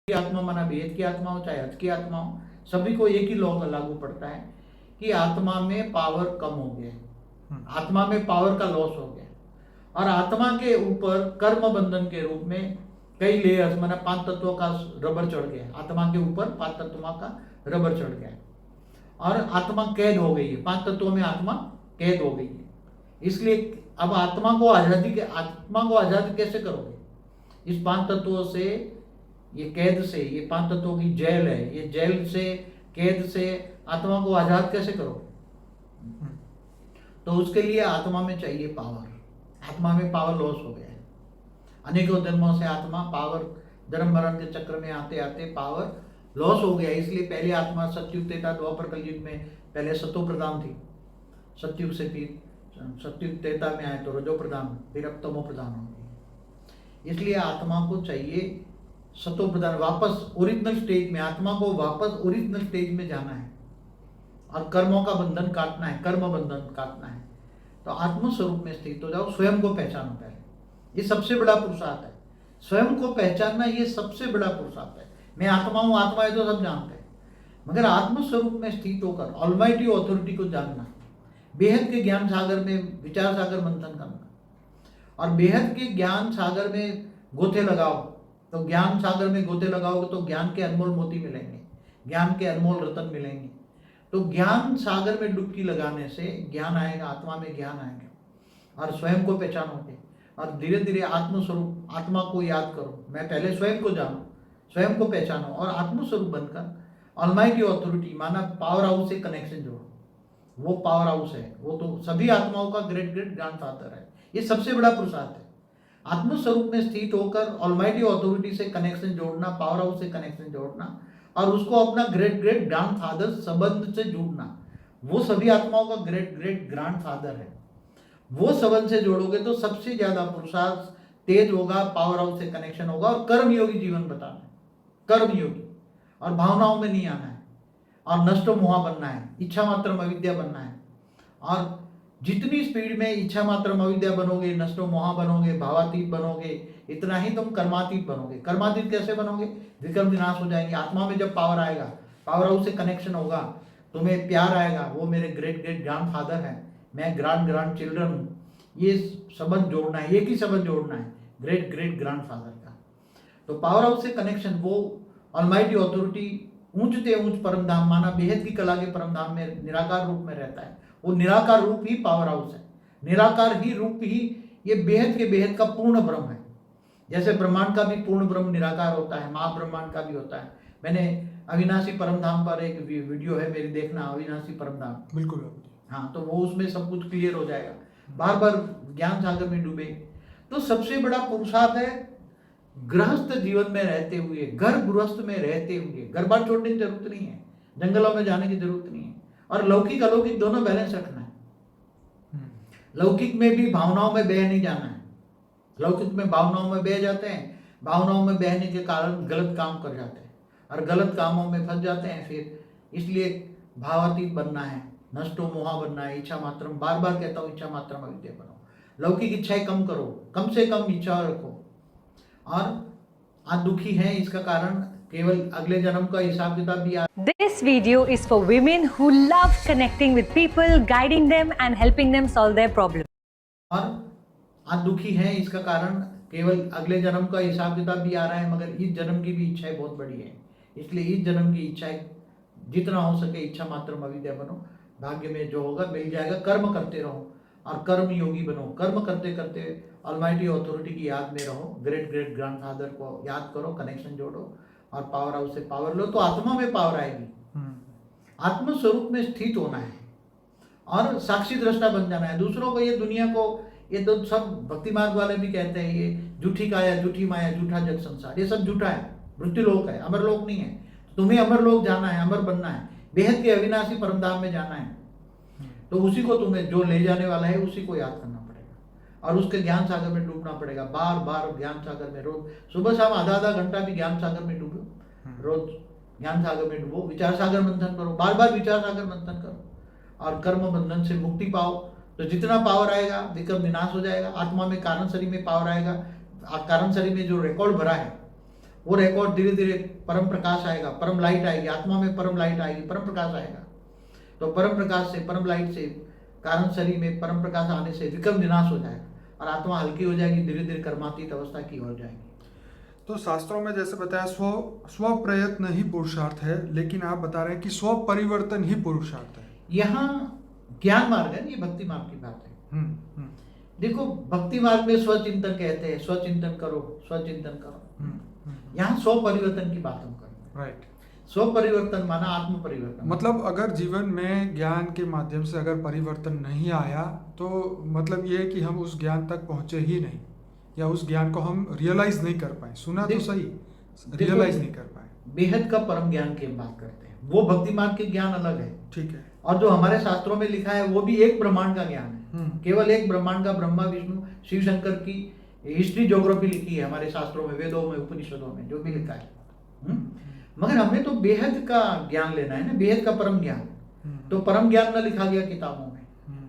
की आत्मा माना भेद की आत्मा हो चाहे हज की आत्मा हो, सभी को एक ही लॉ का लागू पड़ता है कि आत्मा में पावर कम हो गया है, आत्मा में पावर का लॉस हो गया और आत्मा के ऊपर कर्म बंधन के रूप में कई लेयर्स माना 5 तत्वों का रबर चढ़ गया, आत्मा के ऊपर 5 तत्वों का रबर चढ़ गया और आत्मा कैद हो गई है, 5 तत्वों में आत्मा कैद हो गई है। इसलिए अब आत्मा को आजाद कैसे करोगे? इस 5 तत्वों से, ये कैद से, ये 5 तत्वों की जेल है, ये जेल से, कैद से आत्मा को आजाद कैसे करोगे? तो उसके लिए आत्मा में चाहिए पावर। आत्मा में पावर लॉस हो गया है, अनेकों जन्मों से आत्मा पावर, जन्म मरण के चक्र में आते आते पावर लॉस हो गया। इसलिए पहले आत्मा सतयुग त्रेता द्वापर कलयुग में पहले सतो प्रधान थी, सतयुग से फिर सतयुग त्रेता में आए तो रजो प्रधान, फिर अब तमो प्रधान होगी। इसलिए आत्मा को चाहिए सतो प्रधान, वापस ओरिजिनल स्टेज में, आत्मा को वापस ओरिजिनल स्टेज में जाना है और कर्मों का बंधन काटना है, कर्म बंधन काटना है। तो आत्म स्वरूप में स्थित हो जाओ, स्वयं को पहचानो पहले, ये सबसे बड़ा पुरुषार्थ है। स्वयं को पहचानना ये सबसे बड़ा पुरुषार्थ है। मैं आत्मा हूँ, आत्मा है तो सब जानते हैं, मगर आत्म स्वरूप में स्थित होकर ऑलमाइटी ऑथोरिटी को जानना, बेहद के ज्ञान सागर में विचार सागर मंथन करना और बेहद के ज्ञान सागर में गोते लगाओ। तो ज्ञान सागर में गोते लगाओगे तो ज्ञान के अनमोल मोती मिलेंगे, ज्ञान के अनमोल रतन मिलेंगे। तो ज्ञान सागर में डुबकी लगाने से ज्ञान आएगा, आत्मा में ज्ञान आएगा और स्वयं को पहचानोगे और धीरे धीरे आत्मस्वरूप, आत्मा को याद करो, मैं पहले स्वयं को जानो, स्वयं को पहचानो और आत्मस्वरूप बनकर ऑलमाइटी ऑथोरिटी माना पावर हाउस से कनेक्शन जोड़ो। वो पावर हाउस है, वो तो सभी आत्माओं का ग्रेट ग्रेट ग्रैंडफादर है। ये सबसे बड़ा पुरुषार्थ है, आत्मस्वरूप में स्थित होकर ऑलमाइटी ऑथोरिटी से कनेक्शन जोड़ना, पावर हाउस से कनेक्शन जोड़ना और उसको अपना ग्रेट ग्रेट ग्रैंडफादर संबंध से जोड़ना। वो सभी आत्माओं का ग्रेट ग्रेट ग्रैंडफादर है, वो संबंध से जोड़ोगे तो सबसे ज्यादा पुरुषार्थ तेज होगा, पावर हाउस से कनेक्शन होगा और कर्मयोगी जीवन बताना है, कर्मयोगी और भावनाओं में नहीं आना है और नष्टो मोहा बनना है, इच्छा मात्र अविद्या बनना है। और जितनी स्पीड में इच्छा मात्र अविद्या बनोगे, नष्टो मोहा बनोगे, भावातीत बनोगे, इतना ही तुम कर्मातीत बनोगे। कर्मातीत कैसे बनोगे? विकर्म विनाश हो जाएंगे। आत्मा में जब पावर आएगा, पावर हाउस से कनेक्शन होगा, तुम्हें प्यार आएगा, वो मेरे ग्रेट ग्रेट ग्रैंड फादर है, मैं ग्रांड ग्रांड चिल्ड्रन हूँ। ये संबंध जोड़ना है, एक ही संबंध जोड़ना है ग्रेट ग्रेट ग्रैंड फादर का। तो पावर हाउस से कनेक्शन, वो ऑलमाइटी ऑथोरिटी ऊंचते ऊंच परम धाम माना बेहद की कला के परम धाम में निराकार रूप में रहता है। वो निराकार रूप ही पावर हाउस है, निराकार ही रूप ही ये बेहद के बेहद का पूर्ण ब्रह्म है। जैसे ब्रह्मांड का भी पूर्ण ब्रह्म निराकार होता है, महाब्रह्मांड का भी होता है। मैंने अविनाशी परम धाम पर एक वीडियो है मेरी, देखना, अविनाशी परम धाम। बिल्कुल। हाँ, तो वो उसमें सब कुछ क्लियर हो जाएगा। बार बार ज्ञान सागर में डूबे। तो सबसे बड़ा पुरुषार्थ है गृहस्थ जीवन में रहते हुए, घर गृहस्थ में रहते हुए, घर बार छोड़ने की जरूरत नहीं है, जंगलों में जाने की जरूरत नहीं है और लौकिक अलौकिक दोनों बैलेंस रखना है। लौकिक में भी भावनाओं में बह नहीं जाना है। लौकिक में भावनाओं में बह जाते हैं, भावनाओं में बहने के कारण गलत काम कर जाते हैं और गलत कामों में फंस जाते हैं। फिर इसलिए भावातीत बनना है, नष्टो मोहा बनना है, इच्छा मात्रम, बार बार कहता हूँ, इच्छा मात्रम अविद्या बनो। लौकिक इच्छाएं कम करो, कम से कम इच्छा रखो। और आज दुखी है, इसका कारण केवल अगले जन्म का हिसाब किताब भी। This video is for women who love connecting with people, guiding them and helping them solve their problems. और आज दुखी है, इसका कारण केवल अगले जन्म का हिसाब किताब भी आ रहा है, मगर इस जन्म की भी इच्छाएं बहुत बड़ी है। इसलिए इस जन्म की इच्छाएं जितना हो सके इच्छा मात्र अविद्या बनो, भाग्य में जो होगा मिल जाएगा। कर्म करते रहो और कर्म योगी बनो। कर्म करते करते ऑलमाइटी ऑथोरिटी की याद में रहो, ग्रेट ग्रेट ग्रैंडफादर को याद करो, कनेक्शन जोड़ो और पावर हाउस से पावर लो, तो आत्मा में पावर आएगी। आत्म स्वरूप में स्थित होना है और साक्षी दृष्टा बन जाना है दूसरों को। ये दुनिया को, ये तो सब भक्ति मार्ग वाले भी कहते हैं, ये झूठी काया, झूठी माया, झूठा जग संसार, ये सब झूठा है, मृत्यु लोक है, अमर लोक नहीं है। तुम्हें अमर लोक जाना है, अमर बनना है, बेहद के अविनाशी परमधाम में जाना है। तो उसी को तुम्हें जो ले जाने वाला है उसी को याद करना पड़ेगा और उसके ज्ञान सागर में डूबना पड़ेगा। बार बार ज्ञान सागर में, रोज सुबह शाम आधा आधा घंटा भी ज्ञान सागर में डूबो, रोज ज्ञान सागर में डूबो, विचार सागर मंथन करो, बार बार विचार सागर मंथन करो और कर्म बंधन से मुक्ति पाओ। तो जितना पावर आएगा विकर्म विनाश हो जाएगा। आत्मा में कारण शरीर में पावर आएगा, कारण शरीर में जो रिकॉर्ड भरा है वो रिकॉर्ड धीरे धीरे परम प्रकाश आएगा, परम लाइट आएगी, आत्मा में परम लाइट आएगी, परम प्रकाश आएगा। तो परम प्रकाश से, परम लाइट से, कारण शरीर में परम प्रकाश आने से विकर्म विनाश हो जाएगा और आत्मा हल्की हो जाएगी, धीरे धीरे कर्मातीत अवस्था की हो जाएगी। तो शास्त्रों में जैसे बताया स्व प्रयत्न ही पुरुषार्थ है, लेकिन आप बता रहे हैं कि स्व परिवर्तन ही पुरुषार्थ है। यहाँ ज्ञान मार्ग है, ये भक्ति मार्ग की बात है। हम्म। देखो भक्ति मार्ग में स्वचिंतन कहते हैं, स्वचिंतन करो, स्वचिंतन करो। यहाँ स्व परिवर्तन की बात हम कर रहे हैं। राइट। स्व परिवर्तन माना आत्म परिवर्तन। मतलब अगर जीवन में ज्ञान के माध्यम से अगर परिवर्तन नहीं आया तो मतलब ये है कि हम उस ज्ञान तक पहुंचे ही नहीं, या उस ज्ञान को हम रियलाइज नहीं कर पाए। सुना तो सही, रियलाइज नहीं कर पाए। बेहद का परम ज्ञान की हम बात करते हैं, वो भक्ति मार्ग के ज्ञान अलग है। ठीक है। और जो हमारे शास्त्रों में लिखा है वो भी एक ब्रह्मांड का ज्ञान है। केवल एक ब्रह्मांड का, ब्रह्मा विष्णु शिव शंकर की हिस्ट्री ज्योग्राफी लिखी है हमारे शास्त्रों में, वेदों में, उपनिषदों में, जो भी लिखा है। मगर हमें तो बेहद का ज्ञान लेना है ना, बेहद का परम ज्ञान। तो परम ज्ञान न लिखा गया किताबों में,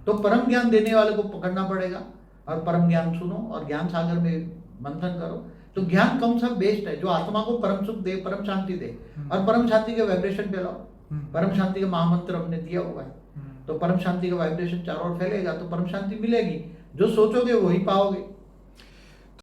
तो परम ज्ञान देने वाले को पकड़ना पड़ेगा और परम ज्ञान सुनो और ज्ञान सागर में मंथन करो। तो ज्ञान कौन सा बेस्ट है, जो आत्मा को परम सुख दे, परम शांति दे, और परम शांति के वाइब्रेशन फैलाओ। परम शांति का महामंत्र हमने दिया हुआ है, तो परम शांति का वाइब्रेशन चारों ओर फैलेगा तो परम शांति मिलेगी। जो सोचोगे वही पाओगे।